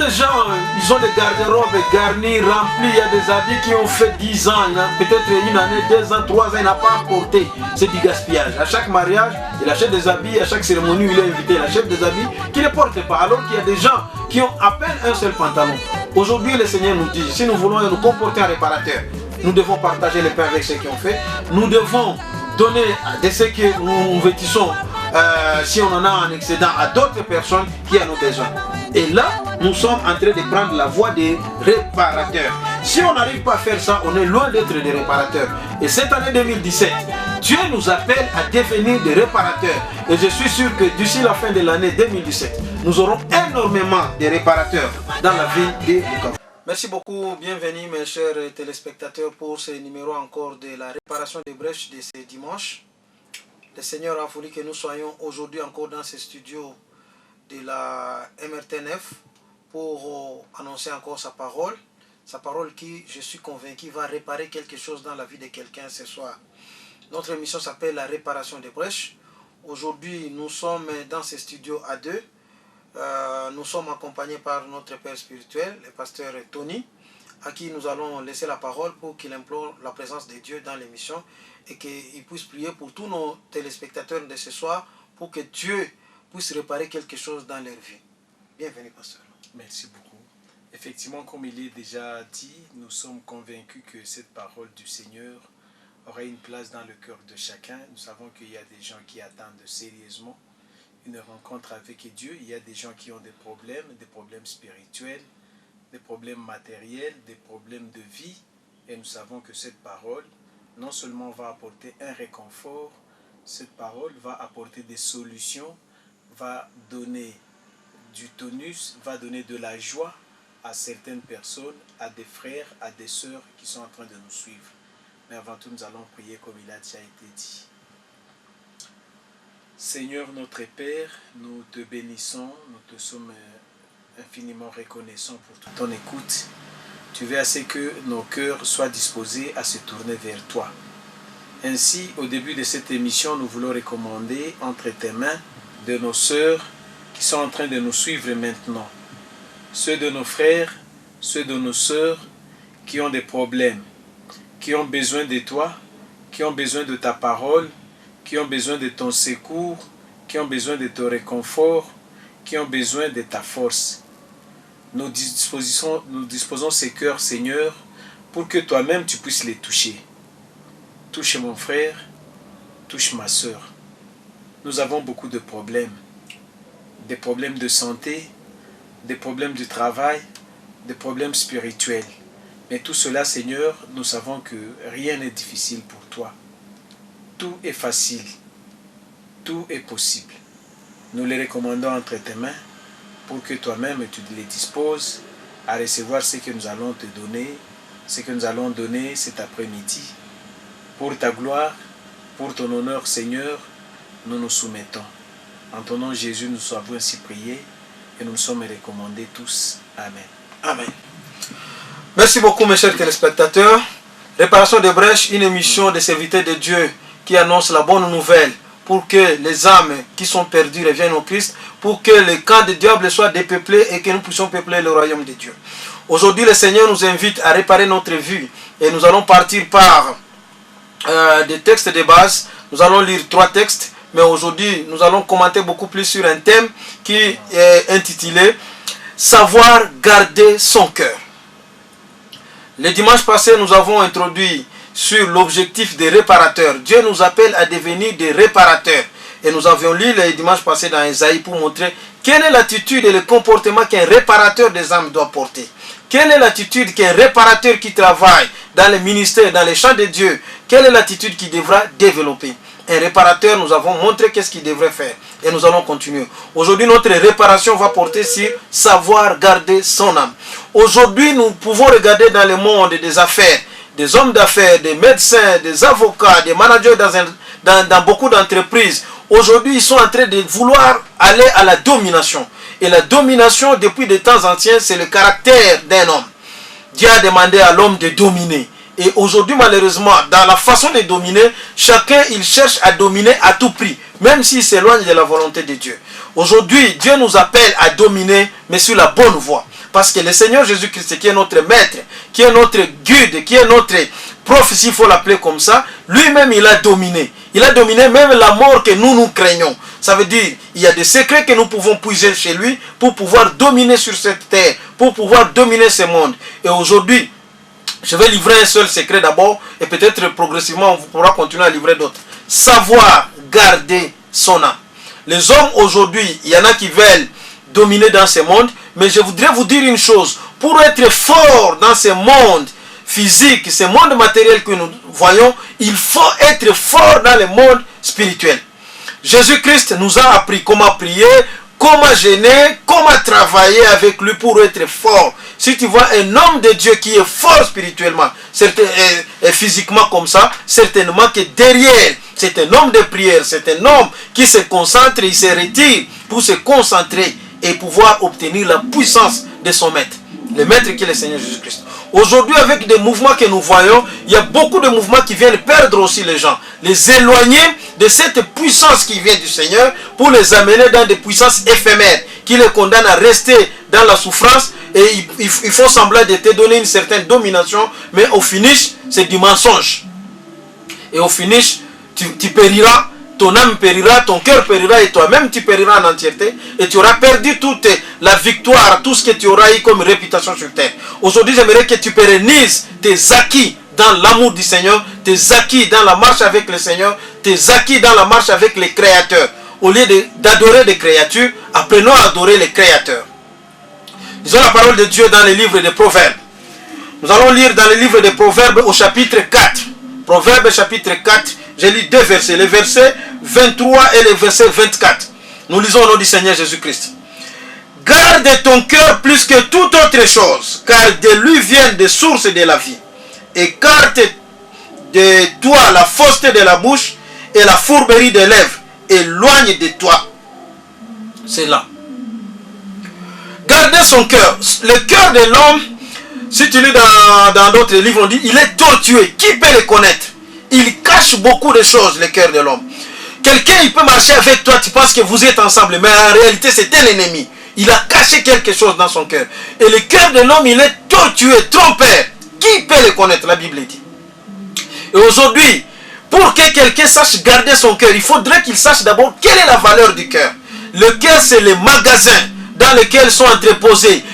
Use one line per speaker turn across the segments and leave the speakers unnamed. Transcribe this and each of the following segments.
des gens, ils ont des garde-robes garnis, remplis. Il y a des habits qui ont fait 10 ans, peut-être une année, 2 ans, 3 ans, il n'a pas porté. C'est du gaspillage. À chaque mariage, il achète des habits, à chaque cérémonie où il est invité, il achète des habits qu'il ne porte pas. Alors qu'il y a des gens qui ont à peine un seul pantalon. Aujourd'hui, le Seigneur nous dit, si nous voulons nous comporter en réparateur, nous devons partager les pains avec ceux qui ont fait. Nous devons donner de ce que nous vêtissons, si on en a un excédent, à d'autres personnes qui en ont besoin. Et là, nous sommes en train de prendre la voie des réparateurs. Si on n'arrive pas à faire ça, on est loin d'être des réparateurs. Et cette année 2017, Dieu nous appelle à devenir des réparateurs. Et je suis sûr que d'ici la fin de l'année 2017, nous aurons énormément de réparateurs dans la ville de Bukavu. Merci beaucoup, bienvenue mes chers téléspectateurs pour ce numéro encore de la réparation des brèches de ce dimanche. Le Seigneur a voulu que nous soyons aujourd'hui encore dans ce studio de la MRTNF pour annoncer encore sa parole qui, je suis convaincu, va réparer quelque chose dans la vie de quelqu'un ce soir. Notre émission s'appelle la réparation des brèches. Aujourd'hui, nous sommes dans ce studio à deux. Nous sommes accompagnés par notre père spirituel, le pasteur Tony, à qui nous allons laisser la parole pour qu'il implore la présence de Dieu dans l'émission et qu'il puisse prier pour tous nos téléspectateurs de ce soir pour que Dieu puisse réparer quelque chose dans leur vie. Bienvenue, pasteur.
Merci beaucoup. Effectivement, comme il est déjà dit, nous sommes convaincus que cette parole du Seigneur aura une place dans le cœur de chacun. Nous savons qu'il y a des gens qui attendent sérieusement une rencontre avec Dieu. Il y a des gens qui ont des problèmes spirituels, des problèmes matériels, des problèmes de vie. Et nous savons que cette parole, non seulement va apporter un réconfort, cette parole va apporter des solutions, va donner du tonus, va donner de la joie à certaines personnes, à des frères, à des sœurs qui sont en train de nous suivre. Mais avant tout, nous allons prier comme il a déjà été dit. Seigneur notre Père, nous te bénissons, nous te sommes infiniment reconnaissants pour toute ton écoute. Tu veux assez que nos cœurs soient disposés à se tourner vers toi. Ainsi, au début de cette émission, nous voulons recommander entre tes mains de nos sœurs qui sont en train de nous suivre maintenant. Ceux de nos frères, ceux de nos sœurs qui ont des problèmes, qui ont besoin de toi, qui ont besoin de ta parole, qui ont besoin de ton secours, qui ont besoin de ton réconfort, qui ont besoin de ta force. Nous disposons ces cœurs, Seigneur, pour que toi-même tu puisses les toucher. Touche mon frère, touche ma sœur. Nous avons beaucoup de problèmes. Des problèmes de santé, des problèmes de travail, des problèmes spirituels. Mais tout cela, Seigneur, nous savons que rien n'est difficile pour toi. Tout est facile. Tout est possible. Nous les recommandons entre tes mains pour que toi-même tu les disposes à recevoir ce que nous allons te donner, ce que nous allons donner cet après-midi. Pour ta gloire, pour ton honneur, Seigneur, nous nous soumettons. En ton nom, Jésus, nous avons ainsi prié et nous nous sommes recommandés tous. Amen.
Amen. Merci beaucoup, mes chers téléspectateurs. Réparation des brèches, une émission des serviteurs de Dieu qui annonce la bonne nouvelle pour que les âmes qui sont perdues reviennent au Christ, pour que les camps du diable soient dépeuplés et que nous puissions peupler le royaume de Dieu. Aujourd'hui, le Seigneur nous invite à réparer notre vie et nous allons partir par des textes de base. Nous allons lire 3 textes, mais aujourd'hui, nous allons commenter beaucoup plus sur un thème qui est intitulé « Savoir garder son cœur ». Le dimanche passé, nous avons introduit sur l'objectif des réparateurs. Dieu nous appelle à devenir des réparateurs. Et nous avions lu le dimanche passé dans Isaïe pour montrer quelle est l'attitude et le comportement qu'un réparateur des âmes doit porter. Quelle est l'attitude qu'un réparateur qui travaille dans le ministère, dans les champs de Dieu, quelle est l'attitude qu'il devra développer. Un réparateur, nous avons montré qu'est-ce qu'il devrait faire. Et nous allons continuer. Aujourd'hui, notre réparation va porter sur savoir garder son âme. Aujourd'hui, nous pouvons regarder dans le monde des affaires, des hommes d'affaires, des médecins, des avocats, des managers dans beaucoup d'entreprises. Aujourd'hui, ils sont en train de vouloir aller à la domination. Et la domination, depuis des temps anciens, c'est le caractère d'un homme. Dieu a demandé à l'homme de dominer. Et aujourd'hui, malheureusement, dans la façon de dominer, chacun, il cherche à dominer à tout prix, même s'il s'éloigne de la volonté de Dieu. Aujourd'hui, Dieu nous appelle à dominer, mais sur la bonne voie. Parce que le Seigneur Jésus-Christ, qui est notre maître, qui est notre guide, qui est notre prof, s'il faut l'appeler comme ça, lui-même il a dominé. Il a dominé même la mort que nous craignons. Ça veut dire, il y a des secrets que nous pouvons puiser chez lui pour pouvoir dominer sur cette terre, pour pouvoir dominer ce monde. Et aujourd'hui, je vais livrer un seul secret d'abord, et peut-être progressivement on pourra continuer à livrer d'autres. Savoir garder son âme. Les hommes aujourd'hui, il y en a qui veulent dominer dans ce monde, mais je voudrais vous dire une chose. Pour être fort dans ce monde physique, ce monde matériel que nous voyons, il faut être fort dans le monde spirituel. Jésus-Christ nous a appris comment prier, comment jeûner, comment travailler avec lui pour être fort. Si tu vois un homme de Dieu qui est fort spirituellement, et physiquement comme ça, certainement que derrière, c'est un homme de prière, c'est un homme qui se concentre, il se retire pour se concentrer et pouvoir obtenir la puissance de son maître. Le maître qui est le Seigneur Jésus-Christ. Aujourd'hui, avec des mouvements que nous voyons, il y a beaucoup de mouvements qui viennent perdre aussi les gens, les éloigner de cette puissance qui vient du Seigneur pour les amener dans des puissances éphémères qui les condamnent à rester dans la souffrance et il faut semblant de te donner une certaine domination, mais au finish, c'est du mensonge. Et au finish, tu périras, ton âme périra, ton cœur périra et toi-même tu périras en entièreté et tu auras perdu toute la victoire, tout ce que tu auras eu comme réputation sur terre. Aujourd'hui, j'aimerais que tu pérennises tes acquis dans l'amour du Seigneur, tes acquis dans la marche avec le Seigneur, tes acquis dans la marche avec les créateurs. Au lieu d'adorer des créatures, apprenons à adorer les créateurs. Lisons la parole de Dieu dans les livres de Proverbes. Nous allons lire dans le livre de Proverbes au chapitre 4. Proverbes chapitre 4, j'ai lu deux versets, les versets 23 et le verset 24. Nous lisons au nom du Seigneur Jésus-Christ. Garde ton cœur plus que toute autre chose, car de lui viennent des sources de la vie. Écarte de toi la fausseté de la bouche et la fourberie des lèvres. Éloigne de toi. C'est là. Gardez son cœur. Le cœur de l'homme, si tu lis dans d'autres livres, on dit, il est tortueux. Qui peut le connaître? Il cache beaucoup de choses, le cœur de l'homme. Quelqu'un, il peut marcher avec toi, tu penses que vous êtes ensemble, mais en réalité, c'est un ennemi. Il a caché quelque chose dans son cœur. Et le cœur de l'homme, il est tortueux, trompeur. Qui peut le connaître? La Bible dit. Et aujourd'hui, pour que quelqu'un sache garder son cœur, il faudrait qu'il sache d'abord quelle est la valeur du cœur. Le cœur, c'est le magasin dans lequel sont entreposés.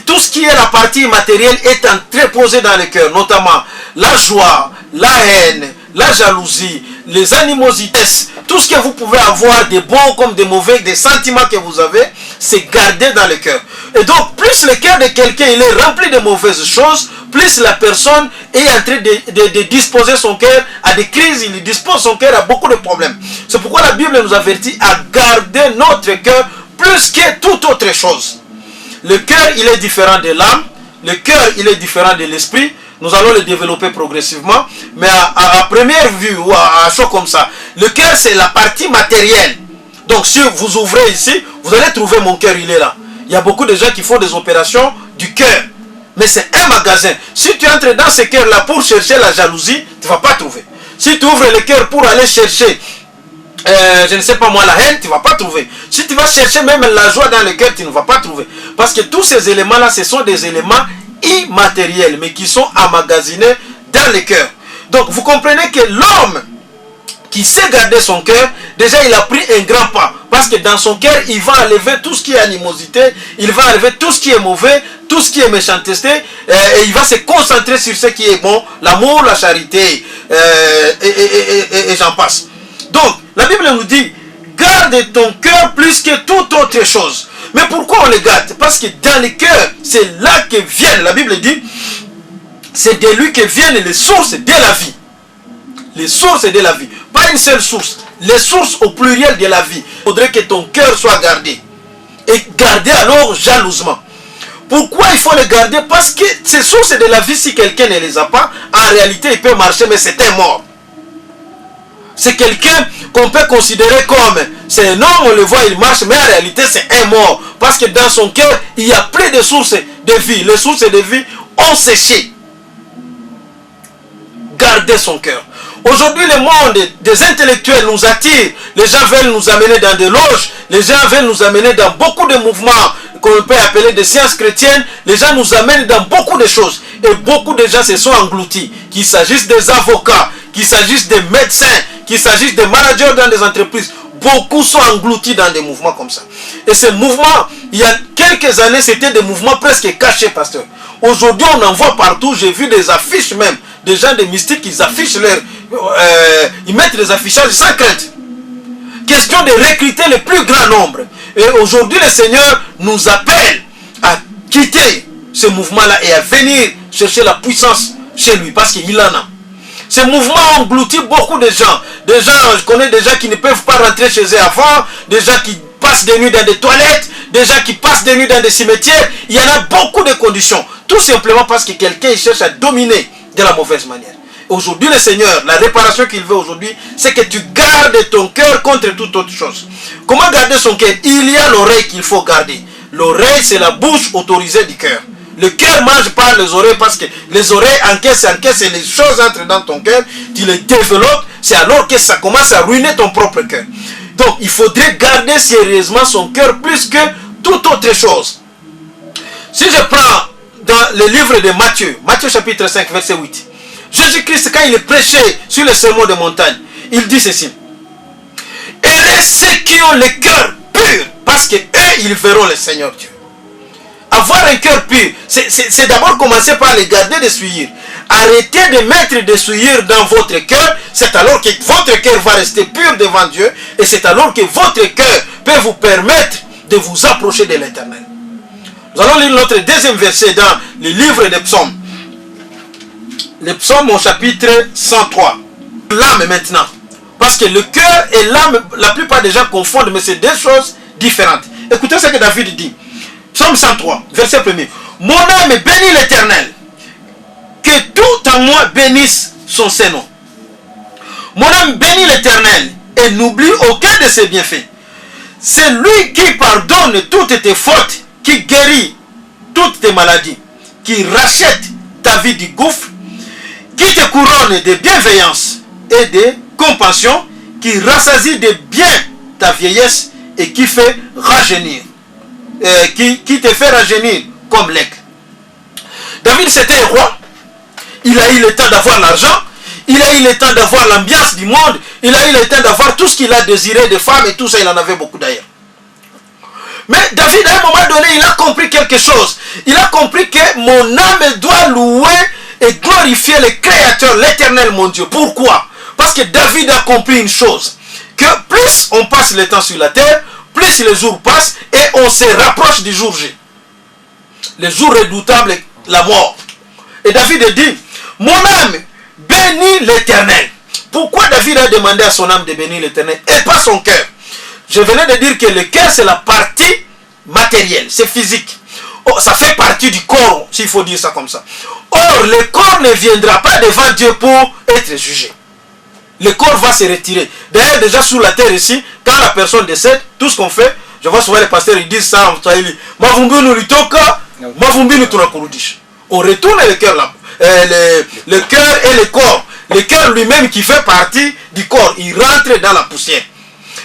Tout ce qui est la partie matérielle est entreposé dans le cœur, notamment la joie, la haine, la jalousie, les animosités, tout ce que vous pouvez avoir, des bons comme des mauvais, des sentiments que vous avez, c'est gardé dans le cœur. Et donc, plus le cœur de quelqu'un il est rempli de mauvaises choses, plus la personne est en train de disposer son cœur à des crises, il dispose son cœur à beaucoup de problèmes. C'est pourquoi la Bible nous avertit à garder notre cœur plus que toute autre chose. Le cœur, il est différent de l'âme, le cœur, il est différent de l'esprit. Nous allons le développer progressivement, mais à première vue ou à chaud comme ça, le cœur, c'est la partie matérielle. Donc, si vous ouvrez ici, vous allez trouver mon cœur, il est là. Il y a beaucoup de gens qui font des opérations du cœur. Mais c'est un magasin. Si tu entres dans ce cœur-là pour chercher la jalousie, tu ne vas pas trouver. Si tu ouvres le cœur pour aller chercher, je ne sais pas moi, la haine, tu ne vas pas trouver. Si tu vas chercher même la joie dans le cœur, tu ne vas pas trouver. Parce que tous ces éléments-là, ce sont des éléments immatériels, mais qui sont emmagasinés dans le cœur. Donc, vous comprenez que l'homme qui sait garder son cœur, déjà il a pris un grand pas. Parce que dans son cœur, il va enlever tout ce qui est animosité, il va enlever tout ce qui est mauvais, tout ce qui est méchanceté, et il va se concentrer sur ce qui est bon, l'amour, la charité, et j'en passe. Donc, la Bible nous dit, garde ton cœur plus que toute autre chose. Mais pourquoi on le garde? Parce que dans le cœur, c'est là que viennent, la Bible dit, c'est de lui que viennent les sources de la vie. Les sources de la vie. Pas une seule source. Les sources au pluriel de la vie. Il faudrait que ton cœur soit gardé. Et gardé alors jalousement. Pourquoi il faut les garder? Parce que ces sources de la vie, si quelqu'un ne les a pas, en réalité il peut marcher, mais c'est un mort. C'est quelqu'un qu'on peut considérer comme, c'est un homme, on le voit, il marche, mais en réalité c'est un mort. Parce que dans son cœur, il y a plus de sources de vie. Les sources de vie ont séché. Gardez son cœur. Aujourd'hui, le monde des intellectuels nous attire. Les gens veulent nous amener dans des loges. Les gens veulent nous amener dans beaucoup de mouvements qu'on peut appeler des sciences chrétiennes, les gens nous amènent dans beaucoup de choses. Et beaucoup de gens se sont engloutis. Qu'il s'agisse des avocats, qu'il s'agisse des médecins, qu'il s'agisse des managers dans des entreprises. Beaucoup sont engloutis dans des mouvements comme ça. Et ces mouvements, il y a quelques années, c'était des mouvements presque cachés, pasteur. Aujourd'hui, on en voit partout. J'ai vu des affiches même. Des gens des mystiques, ils affichent ils mettent des affichages sans crainte. Question de recruter le plus grand nombre. Et aujourd'hui, le Seigneur nous appelle à quitter ce mouvement-là et à venir chercher la puissance chez lui, parce qu'il en a. Ce mouvement engloutit beaucoup de gens. Des gens, je connais des gens qui ne peuvent pas rentrer chez eux avant, des gens qui passent des nuits dans des toilettes, des gens qui passent des nuits dans des cimetières. Il y en a beaucoup de conditions. Tout simplement parce que quelqu'un cherche à dominer de la mauvaise manière. Aujourd'hui, le Seigneur, la réparation qu'il veut aujourd'hui, c'est que tu gardes ton cœur contre toute autre chose. Comment garder son cœur? Il y a l'oreille qu'il faut garder. L'oreille, c'est la bouche autorisée du cœur. Le cœur mange par les oreilles parce que les oreilles encaissent et les choses entrent dans ton cœur, tu les développes, c'est alors que ça commence à ruiner ton propre cœur. Donc, il faudrait garder sérieusement son cœur plus que toute autre chose. Si je prends dans le livre de Matthieu, Matthieu chapitre 5, verset 8, Jésus-Christ, quand il est prêché sur le sermon de montagne, il dit ceci. Heureux ceux qui ont le cœur pur, parce que eux, ils verront le Seigneur Dieu. Avoir un cœur pur, c'est d'abord commencer par les garder des souillures. Arrêtez de mettre des souillures dans votre cœur, c'est alors que votre cœur va rester pur devant Dieu, et c'est alors que votre cœur peut vous permettre de vous approcher de l'Éternel. Nous allons lire notre deuxième verset dans le livre des psaumes. Les psaumes au chapitre 103. L'âme maintenant. Parce que le cœur et l'âme, la plupart des gens confondent, mais c'est deux choses différentes. Écoutez ce que David dit. Psaume 103, verset 1er. Mon âme bénit l'Éternel. Que tout en moi bénisse son Saint-Nom. Mon âme bénit l'Éternel et n'oublie aucun de ses bienfaits. C'est lui qui pardonne toutes tes fautes, qui guérit toutes tes maladies, qui rachète ta vie du gouffre, qui te couronne de bienveillance et de compassion, qui rassasie de bien ta vieillesse et qui fait rajeunir, qui te fait rajeunir comme l'aigle. David, c'était un roi. Il a eu le temps d'avoir l'argent, il a eu le temps d'avoir l'ambiance du monde, il a eu le temps d'avoir tout ce qu'il a désiré de femmes et tout ça, il en avait beaucoup d'ailleurs. Mais David, à un moment donné, il a compris quelque chose. Il a compris que mon âme doit louer et glorifier le Créateur, l'Éternel, mon Dieu. Pourquoi? Parce que David a compris une chose, que plus on passe le temps sur la terre, plus les jours passent et on se rapproche du jour J. Le jour redoutable, la mort. Et David dit, mon âme bénit l'Éternel. Pourquoi David a demandé à son âme de bénir l'Éternel et pas son cœur? Je venais de dire que le cœur, c'est la partie matérielle, c'est physique. Oh, ça fait partie du corps, s'il faut dire ça comme ça. Or, le corps ne viendra pas devant Dieu pour être jugé. Le corps va se retirer. D'ailleurs, déjà sous la terre ici, quand la personne décède, tout ce qu'on fait, je vois souvent les pasteurs, ils disent ça en Swahili. On retourne le cœur là. Le cœur et le corps. Le cœur lui-même qui fait partie du corps, il rentre dans la poussière.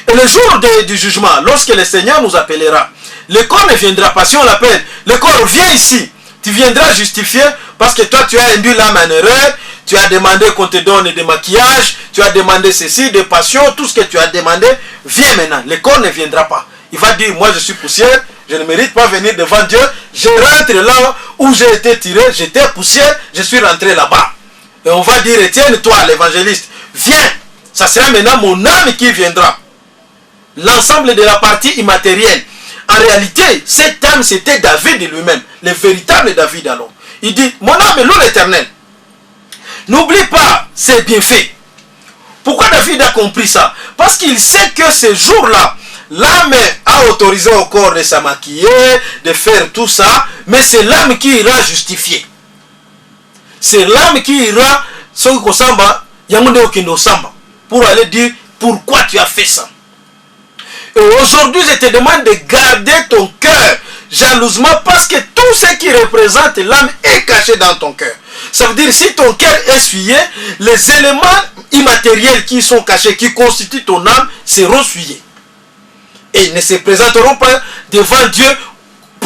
Et le jour du jugement, lorsque le Seigneur nous appellera, le corps ne viendra pas. Si on l'appelle, le corps vient ici. Tu viendras justifier parce que toi tu as induit l'âme en erreur. Tu as demandé qu'on te donne des maquillages. Tu as demandé ceci, des passions. Tout ce que tu as demandé, viens maintenant. Le corps ne viendra pas. Il va dire, moi je suis poussière. Je ne mérite pas venir devant Dieu. Je rentre là où j'ai été tiré. J'étais poussière. Je suis rentré là-bas. Et on va dire, Étienne, toi l'évangéliste, viens. Ça sera maintenant mon âme qui viendra. L'ensemble de la partie immatérielle. En réalité, cette âme, c'était David lui-même, le véritable David alors. Il dit, mon âme loue l'Éternel. N'oublie pas ses bienfaits. Pourquoi David a compris ça? Parce qu'il sait que ce jour-là, l'âme a autorisé au corps de se maquiller, de faire tout ça, mais c'est l'âme qui ira justifier. C'est l'âme qui ira, pour aller dire pourquoi tu as fait ça. Et aujourd'hui, je te demande de garder ton cœur jalousement parce que tout ce qui représente l'âme est caché dans ton cœur. Ça veut dire si ton cœur est souillé, les éléments immatériels qui sont cachés, qui constituent ton âme, seront souillés. Et ne se présenteront pas devant Dieu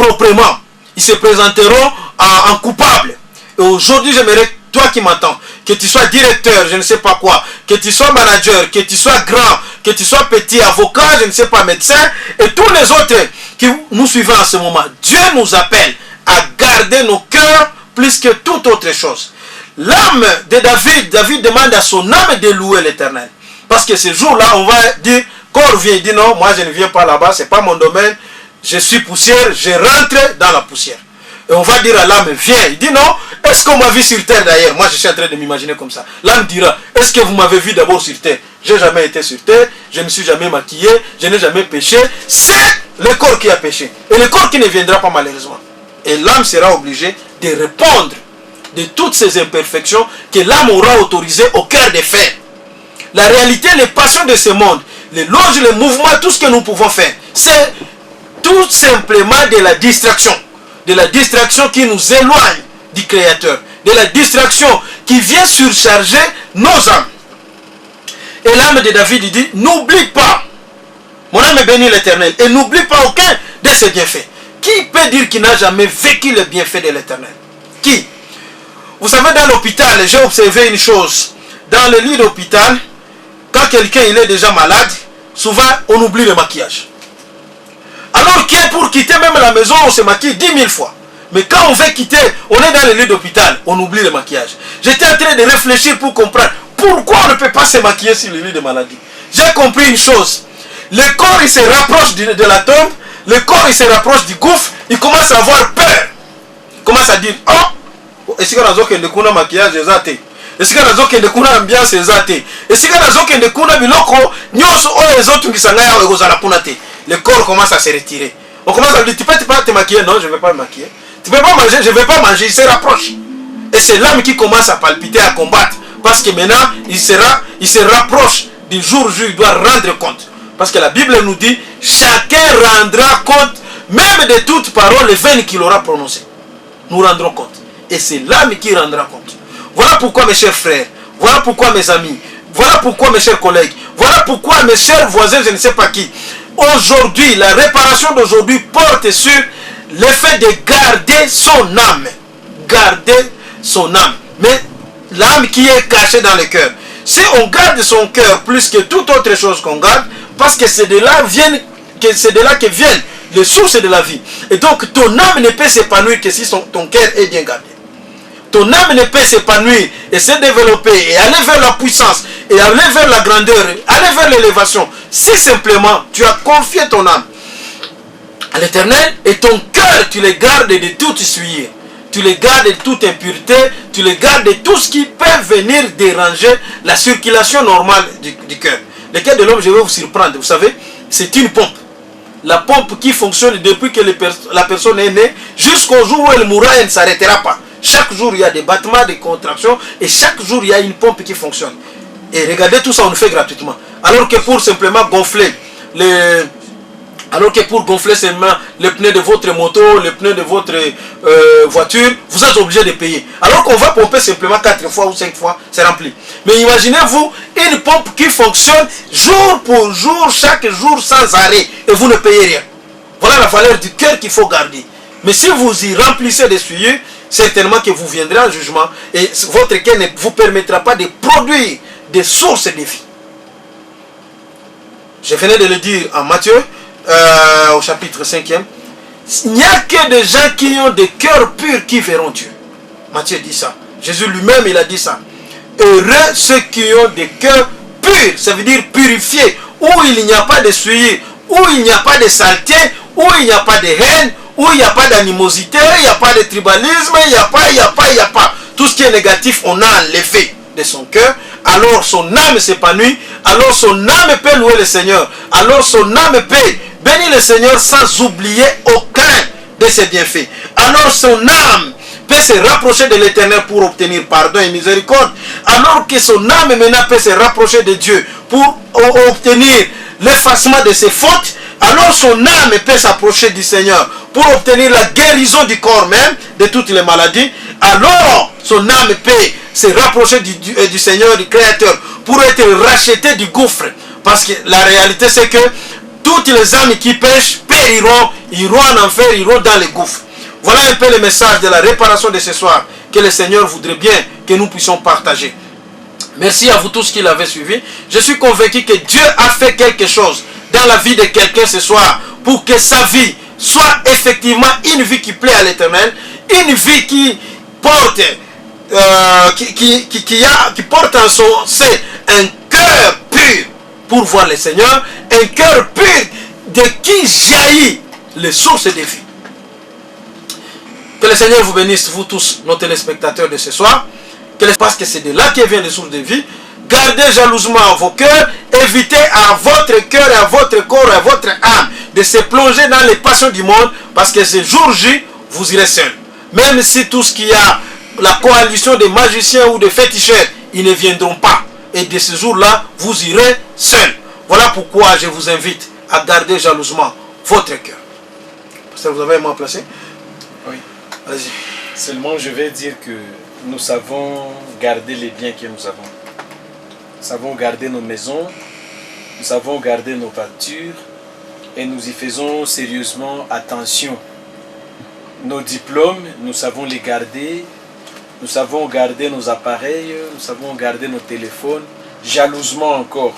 proprement. Ils se présenteront en coupables. Et aujourd'hui, j'aimerais, toi qui m'entends, que tu sois directeur, je ne sais pas quoi, que tu sois manager, que tu sois grand, que tu sois petit, avocat, je ne sais pas, médecin, et tous les autres qui nous suivent en ce moment. Dieu nous appelle à garder nos cœurs plus que toute autre chose. L'âme de David demande à son âme de louer l'Éternel. Parce que ce jour-là, on va dire, corps vient, il dit non, moi je ne viens pas là-bas, ce n'est pas mon domaine, je suis poussière, je rentre dans la poussière. Et on va dire à l'âme, viens. Il dit non, est-ce qu'on m'a vu sur terre d'ailleurs? Moi je suis en train de m'imaginer comme ça. L'âme dira, est-ce que vous m'avez vu d'abord sur terre? Je n'ai jamais été sur terre, je ne me suis jamais maquillé, je n'ai jamais péché. C'est le corps qui a péché. Et le corps qui ne viendra pas malheureusement. Et l'âme sera obligée de répondre de toutes ces imperfections que l'âme aura autorisées au cœur des faits. La réalité, les passions de ce monde, les loges, les mouvements, tout ce que nous pouvons faire, c'est tout simplement de la distraction. De la distraction qui nous éloigne du Créateur. De la distraction qui vient surcharger nos âmes. Et l'âme de David, il dit, n'oublie pas. Mon âme bénit l'Éternel. Et n'oublie pas aucun de ses bienfaits. Qui peut dire qu'il n'a jamais vécu le bienfait de l'Éternel? Qui? Vous savez, dans l'hôpital, j'ai observé une chose. Dans le lit d'hôpital, quand quelqu'un il est déjà malade, souvent on oublie le maquillage. Alors que pour quitter même la maison, on se maquille 10 000 fois. Mais quand on veut quitter, on est dans le lit d'hôpital, on oublie le maquillage. J'étais en train de réfléchir pour comprendre pourquoi on ne peut pas se maquiller sur le lit de maladie. J'ai compris une chose. Le corps il se rapproche de la tombe, le corps il se rapproche du gouffre, il commence à avoir peur. Il commence à dire, oh, est-ce que nous avons un maquillage exact? Est-ce que nous avons une ambiance exacte? Est-ce que nous avons une biloko nyonso oyo ezotungi sangaya ozala kuna te? Le corps commence à se retirer. On commence à dire, tu peux pas te maquiller? Non, je ne vais pas me maquiller. Tu ne peux pas manger? Je ne vais pas manger. Il se rapproche. Et c'est l'âme qui commence à palpiter, à combattre. Parce que maintenant, il se rapproche du jour où il doit rendre compte. Parce que la Bible nous dit, chacun rendra compte, même de toutes paroles vaines qu'il aura prononcées. Nous rendrons compte. Et c'est l'âme qui rendra compte. Voilà pourquoi mes chers frères, voilà pourquoi mes amis, voilà pourquoi mes chers collègues, voilà pourquoi mes chers voisins, je ne sais pas qui. Aujourd'hui, la réparation d'aujourd'hui porte sur le fait de garder son âme. Garder son âme. Mais l'âme qui est cachée dans le cœur. Si on garde son cœur plus que toute autre chose qu'on garde, parce que c'est de là que viennent les sources de la vie. Et donc ton âme ne peut s'épanouir que si ton cœur est bien gardé. Ton âme ne peut s'épanouir et se développer et aller vers la puissance et aller vers la grandeur, aller vers l'élévation. Si simplement tu as confié ton âme à l'Éternel et ton cœur tu le gardes de toute souillure. Tu les gardes de toute impureté, tu les gardes de tout ce qui peut venir déranger la circulation normale du cœur. Le cœur de l'homme, je vais vous surprendre, vous savez, c'est une pompe. La pompe qui fonctionne depuis que la personne est née, jusqu'au jour où elle mourra, elle ne s'arrêtera pas. Chaque jour, il y a des battements, des contractions, et chaque jour, il y a une pompe qui fonctionne. Et regardez, tout ça, on le fait gratuitement. Alors que pour simplement gonfler seulement les pneus de votre moto, les pneus de votre voiture, vous êtes obligé de payer. Alors qu'on va pomper simplement 4 fois ou 5 fois, c'est rempli. Mais imaginez-vous une pompe qui fonctionne jour pour jour, chaque jour sans arrêt, et vous ne payez rien. Voilà la valeur du cœur qu'il faut garder. Mais si vous y remplissez des souillures, certainement que vous viendrez en jugement, et votre cœur ne vous permettra pas de produire des sources de vie. Je venais de le dire en Matthieu, au chapitre 5e, il n'y a que des gens qui ont des cœurs purs qui verront Dieu. Matthieu dit ça. Jésus lui-même il a dit ça. Heureux ceux qui ont des cœurs purs, ça veut dire purifiés, où il n'y a pas de souillure, où il n'y a pas de saleté, où il n'y a pas de haine, où il n'y a pas d'animosité, il n'y a pas de tribalisme, il n'y a pas. Tout ce qui est négatif, on a enlevé de son cœur. Alors son âme s'épanouit, alors son âme peut louer le Seigneur, alors son âme peut bénir le Seigneur sans oublier aucun de ses bienfaits. Alors son âme peut se rapprocher de l'Éternel pour obtenir pardon et miséricorde, alors que son âme maintenant peut se rapprocher de Dieu pour obtenir l'effacement de ses fautes. Alors son âme peut s'approcher du Seigneur pour obtenir la guérison du corps même, de toutes les maladies. Alors son âme peut se rapprocher du Seigneur, du Créateur, pour être racheté du gouffre. Parce que la réalité c'est que toutes les âmes qui pêchent périront iront en enfer, iront dans les gouffres. Voilà un peu le message de la réparation de ce soir que le Seigneur voudrait bien que nous puissions partager. Merci à vous tous qui l'avez suivi. Je suis convaincu que Dieu a fait quelque chose dans la vie de quelqu'un ce soir pour que sa vie soit effectivement une vie qui plaît à l'Éternel, une vie qui porte, qui porte en son sein un cœur pur pour voir le Seigneur, un cœur pur de qui jaillit les sources de vie. Que le Seigneur vous bénisse, vous tous, nos téléspectateurs de ce soir. Parce que c'est de là que vient les sources de vie. Gardez jalousement vos cœurs. Évitez à votre cœur, à votre corps, à votre âme de se plonger dans les passions du monde. Parce que ce jour-J, vous irez seul. Même si tout ce qu'il y a, la coalition des magiciens ou des féticheurs, ils ne viendront pas. Et de ce jour-là, vous irez seul. Voilà pourquoi je vous invite à garder jalousement votre cœur. Pasteur, vous avez un mot à placer?
Oui.
Allez-y.
Seulement, je vais dire que nous savons garder les biens que nous avons. Nous savons garder nos maisons, nous savons garder nos voitures et nous y faisons sérieusement attention. Nos diplômes, nous savons les garder, nous savons garder nos appareils, nous savons garder nos téléphones, jalousement encore.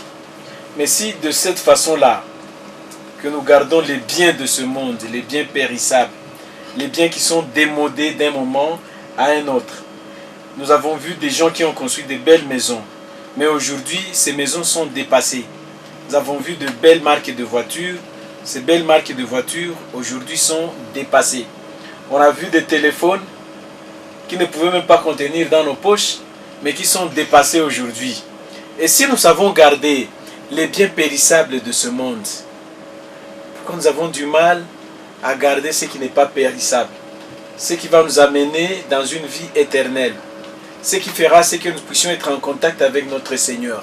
Mais si de cette façon-là, que nous gardons les biens de ce monde, les biens périssables, les biens qui sont démodés d'un moment à un autre. Nous avons vu des gens qui ont construit de belles maisons, mais aujourd'hui, ces maisons sont dépassées. Nous avons vu de belles marques de voitures, ces belles marques de voitures aujourd'hui sont dépassées. On a vu des téléphones qui ne pouvaient même pas contenir dans nos poches, mais qui sont dépassés aujourd'hui. Et si nous savons garder les biens périssables de ce monde, pourquoi nous avons du mal à garder ce qui n'est pas périssable, ce qui va nous amener dans une vie éternelle, ce qui fera que nous puissions être en contact avec notre Seigneur,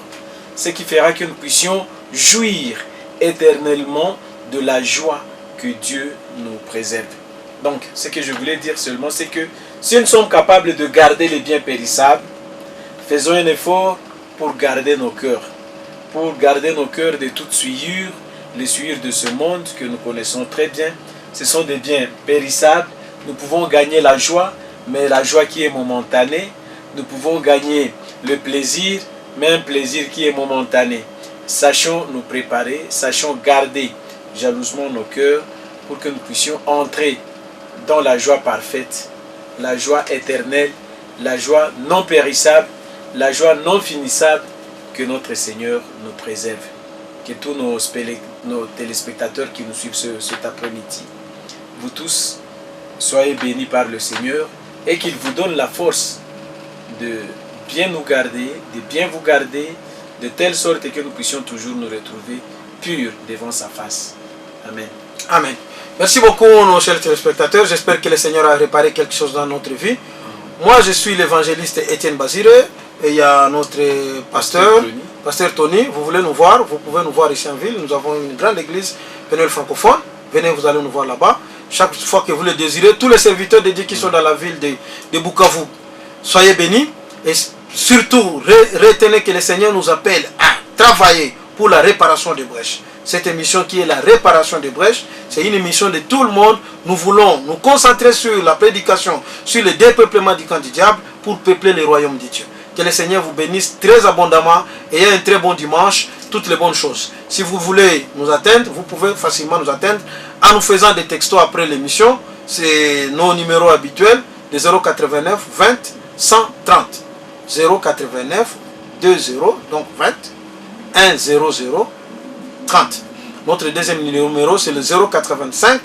ce qui fera que nous puissions jouir éternellement de la joie que Dieu nous préserve. Donc, ce que je voulais dire seulement, c'est que si nous sommes capables de garder les biens périssables, faisons un effort pour garder nos cœurs, de toute souillure, les souillures de ce monde que nous connaissons très bien. Ce sont des biens périssables. Nous pouvons gagner la joie, mais la joie qui est momentanée. Nous pouvons gagner le plaisir, mais un plaisir qui est momentané. Sachons nous préparer, sachons garder jalousement nos cœurs pour que nous puissions entrer dans la joie parfaite, la joie éternelle, la joie non périssable, la joie non finissable que notre Seigneur nous préserve. Que tous nos téléspectateurs qui nous suivent cet après-midi, vous tous, soyez bénis par le Seigneur et qu'il vous donne la force de bien nous garder, de bien vous garder, de telle sorte que nous puissions toujours nous retrouver purs devant sa face. Amen.
Amen. Merci beaucoup, nos chers téléspectateurs. J'espère que le Seigneur a réparé quelque chose dans notre vie. Moi, je suis l'évangéliste Étienne Bazire et il y a notre pasteur Tony. Vous voulez nous voir, vous pouvez nous voir ici en ville. Nous avons une grande église pénale francophone. Venez, vous allez nous voir là-bas. Chaque fois que vous le désirez, tous les serviteurs de Dieu qui sont dans la ville de Bukavu, soyez bénis. Et surtout, retenez que le Seigneur nous appelle à travailler pour la réparation des brèches. Cette émission qui est la réparation des brèches, c'est une émission de tout le monde. Nous voulons nous concentrer sur la prédication, sur le dépeuplement du camp du diable pour peupler le royaume de Dieu. Que le Seigneur vous bénisse très abondamment et un très bon dimanche, toutes les bonnes choses. Si vous voulez nous atteindre, vous pouvez facilement nous atteindre en nous faisant des textos après l'émission. C'est nos numéros habituels de 089 20 130. 089 20 donc 20 100 30. Notre deuxième numéro c'est le 085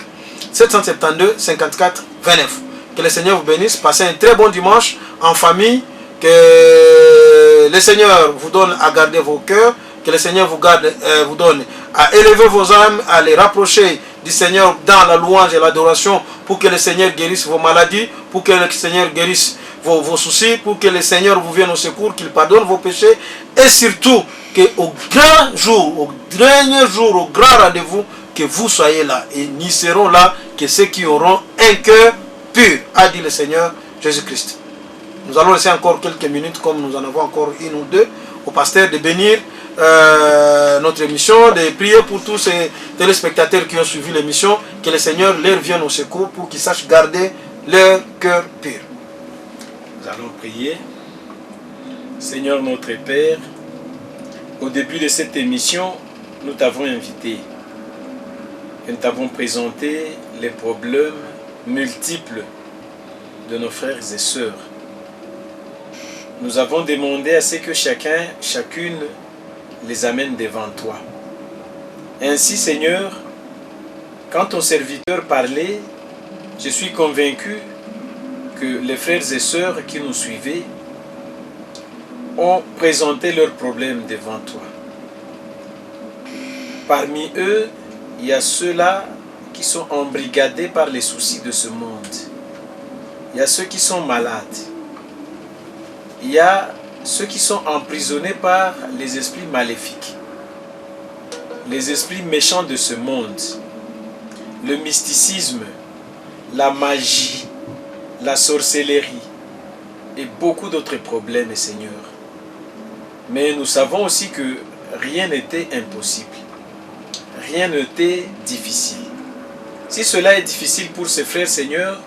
772 54 29. Que le Seigneur vous bénisse. Passez un très bon dimanche en famille. Que le Seigneur vous donne à garder vos cœurs. Que le Seigneur vous donne à élever vos âmes, à les rapprocher du Seigneur dans la louange et l'adoration, pour que le Seigneur guérisse vos maladies, pour que le Seigneur guérisse vos soucis, pour que le Seigneur vous vienne au secours, qu'il pardonne vos péchés, et surtout qu'au grand jour, au dernier jour, au grand rendez-vous, que vous soyez là. Et n'y seront là que ceux qui auront un cœur pur, a dit le Seigneur Jésus-Christ. Nous allons laisser encore quelques minutes, comme nous en avons encore une ou deux, au pasteur de bénir notre émission, de prier pour tous ces téléspectateurs qui ont suivi l'émission, que le Seigneur leur vienne au secours pour qu'ils sachent garder leur cœur pur.
Nous allons prier. Seigneur notre Père, au début de cette émission, nous t'avons invité et nous t'avons présenté les problèmes multiples de nos frères et sœurs. Nous avons demandé à ce que chacune les amène devant toi. Ainsi, Seigneur, quand ton serviteur parlait, je suis convaincu que les frères et sœurs qui nous suivaient ont présenté leurs problèmes devant toi. Parmi eux, il y a ceux-là qui sont embrigadés par les soucis de ce monde. Il y a ceux qui sont malades. Il y a ceux qui sont emprisonnés par les esprits maléfiques, les esprits méchants de ce monde, le mysticisme, la magie, la sorcellerie et beaucoup d'autres problèmes, Seigneur. Mais nous savons aussi que rien n'était impossible, rien n'était difficile. Si cela est difficile pour ces frères, Seigneur,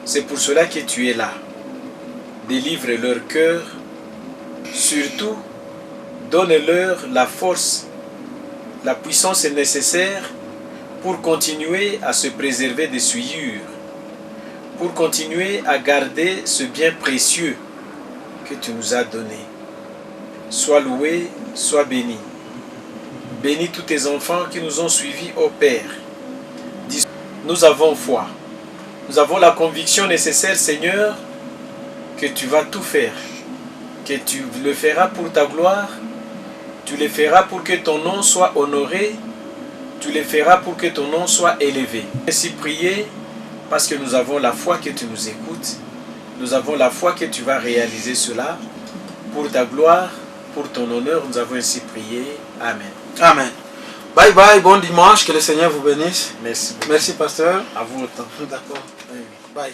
c'est pour cela que tu es là. Délivre leur cœur, surtout donne-leur la force, la puissance nécessaire pour continuer à se préserver des souillures, pour continuer à garder ce bien précieux que tu nous as donné. Sois loué, sois béni. Bénis tous tes enfants qui nous ont suivis, ô Père. Nous avons foi. Nous avons la conviction nécessaire, Seigneur, que tu vas tout faire, que tu le feras pour ta gloire, tu le feras pour que ton nom soit honoré, tu le feras pour que ton nom soit élevé. Ainsi prier parce que nous avons la foi que tu nous écoutes, nous avons la foi que tu vas réaliser cela pour ta gloire, pour ton honneur. Nous avons ainsi prié. Amen.
Amen. Bye bye, bon dimanche, que le Seigneur vous bénisse.
Merci.
Merci pasteur.
À vous autant.
D'accord. Bye.